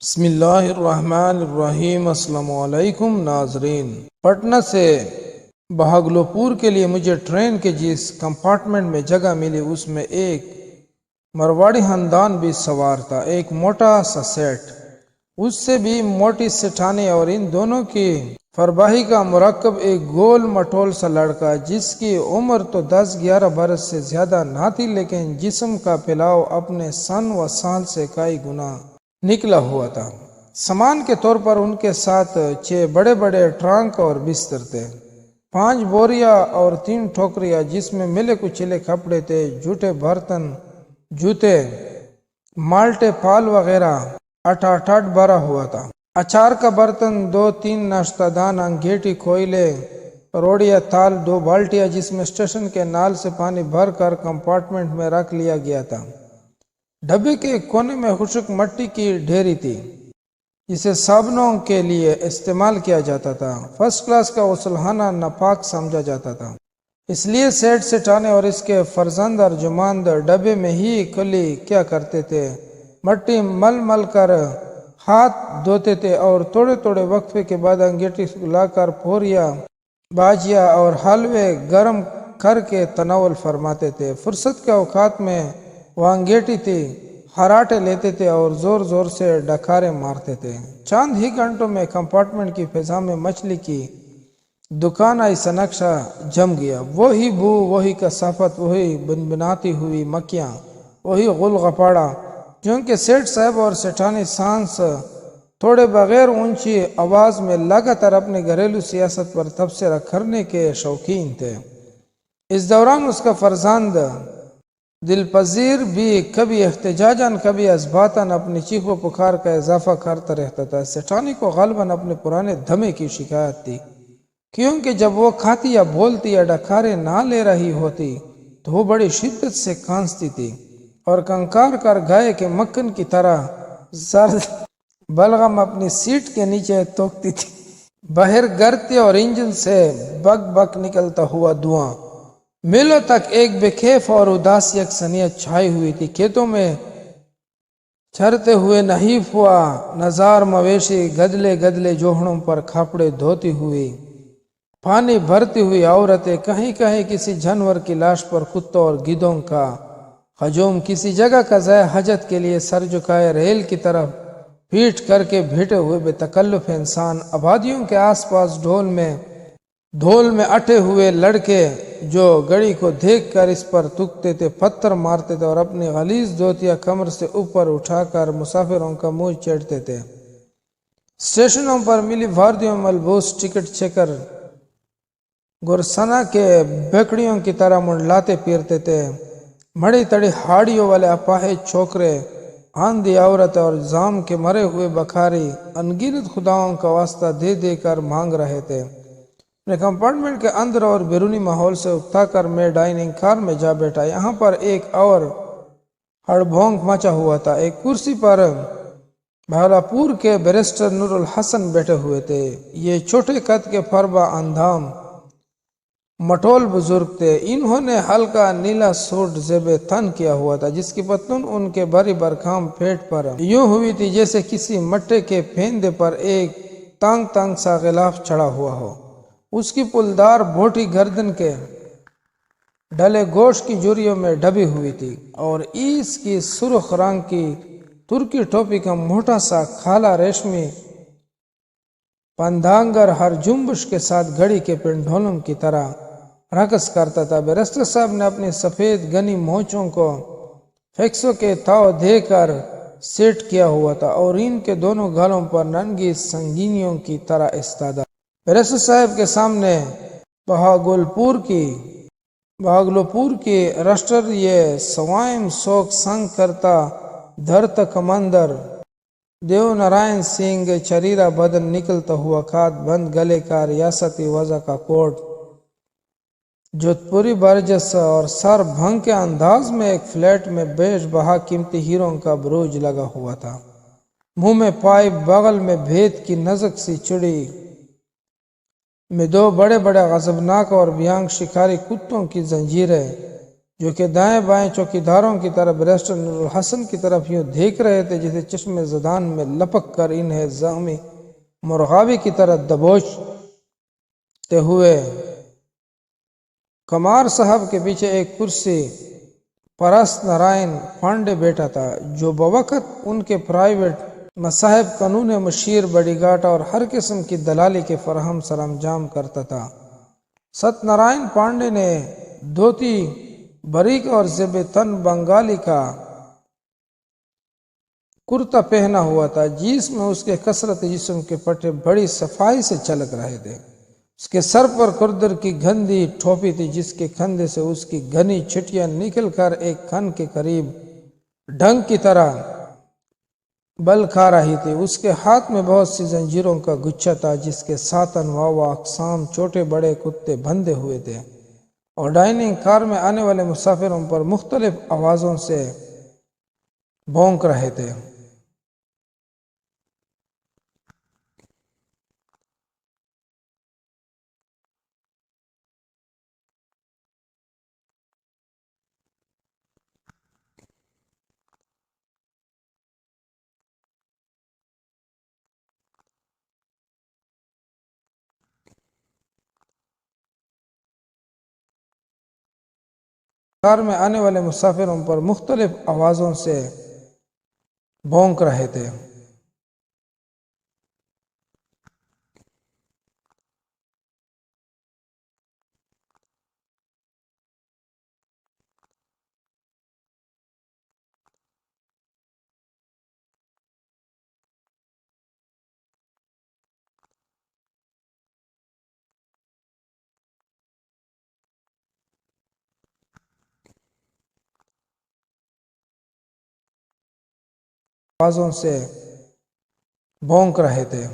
بسم اللہ الرحمن الرحیم۔ السلام علیکم ناظرین، پٹنہ سے بہاگلپور کے لیے مجھے ٹرین کے جس کمپارٹمنٹ میں جگہ ملی اس میں ایک مرواڑی خاندان بھی سوار تھا، ایک موٹا سا سیٹ، اس سے بھی موٹی سٹھانی، اور ان دونوں کی فرباہی کا مرکب ایک گول مٹول سا لڑکا جس کی عمر تو 10-11 برس سے زیادہ نہ تھی، لیکن جسم کا پھیلاؤ اپنے سن و سال سے کئی گنا نکلا ہوا تھا۔ سامان کے طور پر ان کے ساتھ 6 بڑے بڑے ٹرانک اور بستر تھے، 5 بوریاں اور 3 ٹوکریاں جس میں ملے کچلے کپڑے تھے، جھوٹے برتن، جوتے، مالٹے پال وغیرہ اٹاٹ بھرا ہوا تھا۔ اچار کا برتن، 2-3 ناشتہ دان، انگیٹھی، کوئلے، روڑیاں، تھال، 2 بالٹیاں جس میں اسٹیشن کے نال سے پانی بھر کر کمپارٹمنٹ میں رکھ لیا گیا تھا۔ ڈبے کے ایک کونے میں خشک مٹی کی ڈھیری تھی جسے صابنوں کے لیے استعمال کیا جاتا تھا۔ فرسٹ کلاس کا غسلخانہ ناپاک سمجھا جاتا تھا، اس لیے سیٹ سٹھانے اور اس کے فرزند ارجمند ڈبے میں ہی کلی کیا کرتے تھے، مٹی مل مل کر ہاتھ دھوتے تھے اور تھوڑے تھوڑے وقفے کے بعد انگیٹھی لا کر پوریا، باجیا اور حلوے گرم کر کے تناول فرماتے تھے۔ فرصت کے اوقات میں وہ انگیٹھی تھی خراٹے لیتے تھے اور زور زور سے ڈکارے مارتے تھے۔ چند ہی گھنٹوں میں کمپارٹمنٹ کی فضا میں مچھلی کی دکان ایسا نقشہ جم گیا، وہی بو، وہی کثافت، وہی بنبناتی ہوئی مکھیاں، وہی غل غپاڑا۔ کیونکہ سیٹ صاحب اور سٹھانی سانس تھوڑے بغیر اونچی آواز میں لگاتار اپنے گھریلو سیاست پر تبصرہ کرنے کے شوقین تھے۔ اس دوران اس کا فرزند دلپذیر بھی کبھی احتجاجاً کبھی اثباتاً اپنی چیخ و پکار کا اضافہ کرتا رہتا تھا۔ سٹھانی کو غالباً اپنے پرانے دھمے کی شکایت تھی، کیونکہ جب وہ کھاتی یا بولتی یا ڈکارے نہ لے رہی ہوتی تو وہ بڑی شدت سے کھانستی تھی اور کنکار کر گائے کے مکھن کی طرح زرد بلغم اپنی سیٹ کے نیچے توکتی تھی۔ باہر گرتے اور انجن سے بک بک نکلتا ہوا دھواں میلوں تک ایک بے کیف اور اداس یکسانیت چھائی ہوئی تھی۔ کھیتوں میں چرتے ہوئے نحیف ہوا نزار مویشی گدلے گدلے جوہڑوں پر کھپڑے دھوتی ہوئی، پانی بھرتی ہوئی عورتیں، کہیں کہیں کسی جانور کی لاش پر کتوں اور گدھوں کا ہجوم، کسی جگہ کا ضائع حاجت کے لیے سر جھکائے ریل کی طرف پیٹ کر کے بھیٹے ہوئے بے تکلف انسان، آبادیوں کے آس پاس ڈھول میں اٹھے ہوئے لڑکے جو گڑی کو دیکھ کر اس پر تھوکتے تھے، پتھر مارتے تھے اور اپنی غلیظ دھوتیاں کمر سے اوپر اٹھا کر مسافروں کا منہ چیرتے تھے۔ اسٹیشنوں پر ملی واردیوں ملبوس ٹکٹ چیکر گرسنا کے بیکڑیوں کی طرح منڈلاتے پھرتے تھے، مڑی تڑی ہاڑیوں والے اپاہج چھوکرے، آندھی عورت اور زام کے مرے ہوئے بکھاری انگنت خداؤں کا واسطہ دے دے کر مانگ رہے تھے۔ اپنے کمپارٹمنٹ کے اندر اور بیرونی ماحول سے اکتا کر میں ڈائننگ کار میں جا بیٹھا۔ یہاں پر ایک اور ہڑبھونک مچا ہوا تھا۔ ایک کرسی پر بہاولپور کے بیرسٹر نور الحسن بیٹھے ہوئے تھے۔ یہ چھوٹے قد کے فربا اندام مٹول بزرگ تھے۔ انہوں نے ہلکا نیلا سوٹ زیب تن کیا ہوا تھا جس کی پتلون ان کے بھری برکھام پیٹ پر یوں ہوئی تھی جیسے کسی مٹے کے پھیندے پر ایک تنگ سا غلاف چڑھا ہوا ہو۔ اس کی پلدار بھوٹی گردن کے ڈلے گوشت کی جوریوں میں ڈبی ہوئی تھی اور اس کی سرخ رنگ کی ترکی ٹوپی کا موٹا سا کالا ریشمی پندانگر ہر جنبش کے ساتھ گھڑی کے پنڈولم کی طرح رقص کرتا تھا۔ بیرسٹر صاحب نے اپنی سفید گنی مونچھوں کو فیکسوں کے تاؤ دے کر سیٹ کیا ہوا تھا اور ان کے دونوں گالوں پر ننگی سنگینیوں کی طرح استادہ۔ بیرسٹر صاحب کے سامنے بہاگلپور کی رشٹر یہ سوائم سوک سنگ کرتا دھرت کماندر دیو نارائن سنگھ چریرا بدن نکلتا ہوا کھاد بند گلے کا ریاستی وضع کا کوٹ، جوت پوری برجس اور سر بھنگ کے انداز میں ایک فلیٹ میں بیش بہا قیمتی ہیروں کا بروج لگا ہوا تھا، منہ میں پائپ، بغل میں بھید کی نزک سی چڑی میں 2 بڑے بڑے غضبناک اور بھیانک شکاری کتوں کی زنجیریں، جو کہ دائیں بائیں چوکیداروں کی طرف بیرسٹر نور الحسن کی طرف یوں دیکھ رہے تھے جسے چشم زدان میں لپک کر انہیں زخمی مرغابی کی طرح دبوچتے ہوئے کمار صاحب کے پیچھے ایک کرسی پرست نارائن پانڈے بیٹھا تھا، جو بوقت ان کے پرائیویٹ مصاحب، قانون مشیر، باڈی گارڈ اور ہر قسم کی دلالی کے فراہم سرانجام کرتا تھا۔ ست نارائن پانڈے نے دھوتی باریک اور زیب تن بنگالی کا کرتا پہنا ہوا تھا، جس میں اس کے کثرت جسم کے پٹھے بڑی صفائی سے چلک رہے تھے۔ اس کے سر پر کردر کی گندی ٹوپی تھی، جس کے کندھے سے اس کی گھنی چھٹیاں نکل کر ایک کن کے قریب ڈنگ کی طرح بل کھا رہی تھی۔ اس کے ہاتھ میں بہت سی زنجیروں کا گچھا تھا، جس کے ساتھ انواع و اقسام چھوٹے بڑے کتے بندھے ہوئے تھے، اور ڈائننگ کار میں آنے والے مسافروں پر مختلف آوازوں سے بھونک رہے تھے۔ کار میں آنے والے مسافروں پر مختلف آوازوں سے بھونک رہے تھے۔ آوازوں سے بھونک رہے تھے۔